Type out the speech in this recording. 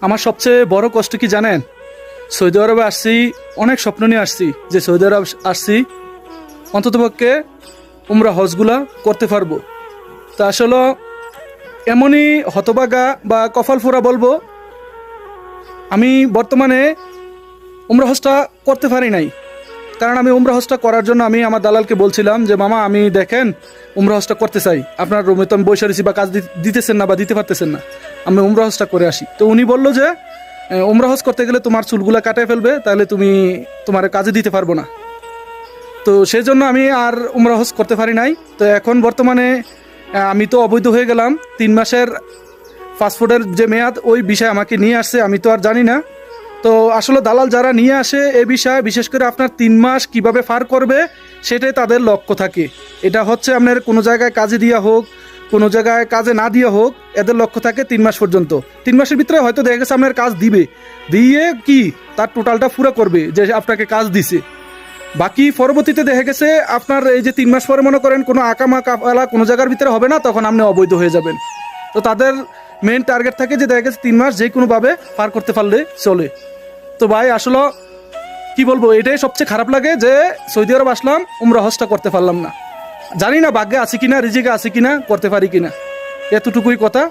আমার সবচেয়ে বড় কষ্ট কি জানেন? সৌদি আরবে আসছি, অনেক স্বপ্ন নিয়ে আসছি যে সৌদি আরব আসছি অন্ততপক্ষে উমরা হজগুলা করতে পারবো। তা আসলে এমনই হতবাগা বা কপাল ফোরা বলবো, আমি বর্তমানে উমরা হজটা করতে পারি নাই। কারণ আমি উমরা হজটা করার জন্য আমি আমার দালালকে বলছিলাম যে মামা আমি দেখেন উমরা হজটা করতে চাই, আপনার রুমে তো আমি বসে রয়েছি বা কাজ দিতেছেন না বা দিতে পারতেছেন না, আমি উমরা হজটা করে আসি। তো উনি বললো যে উমরা হজ করতে গেলে তোমার চুলগুলা কাটায় ফেলবে, তাহলে তুমি তোমার কাজে দিতে পারবো না। তো সেই জন্য আমি আর উমরা হজ করতে পারি নাই। তো এখন বর্তমানে আমি তো অবৈধ হয়ে গেলাম, 3 মাসের পাসপোর্টের যে মেয়াদ ওই বিষয় আমাকে নিয়ে আসছে, আমি তো আর জানি না। তো আসলে দালাল যারা নিয়ে আসে এ বিষয়ে, বিশেষ করে আপনার 3 মাস কিভাবে পার করবে সেটাই তাদের লক্ষ্য থাকে। এটা হচ্ছে আপনার কোনো জায়গায় কাজে দেওয়া হোক, কোনো জায়গায় কাজে না দেওয়া হোক, এদের লক্ষ্য থাকে 3 মাস পর্যন্ত। 3 মাসের ভিতরে হয়তো দেখা গেছে আপনার কাজ দিবে, দিয়ে কি তার টোটালটা পুরো করবে যে আপনাকে কাজ দিছে। বাকি পরবর্তীতে দেখা গেছে আপনার এই যে 3 মাস পরে মনে করেন কোনো আকামা কাফালা কোনো জায়গার ভিতরে হবে না, তখন আপনি অবৈধ হয়ে যাবেন। তো তাদের মেন টার্গেট থাকে যে দেখা গেছে 3 মাস যে কোনোভাবে পার করতে পারলে চলে। তো ভাই আসলে কি বলবো, এটাই সবচেয়ে খারাপ লাগে যে সৌদি আরব আসলাম, উমরা হজটা করতে পারলাম না। জানি না ভাগ্যে আছে কিনা, রিজিকে আছে কিনা, করতে পারি কিনা, এতটুকুই কথা।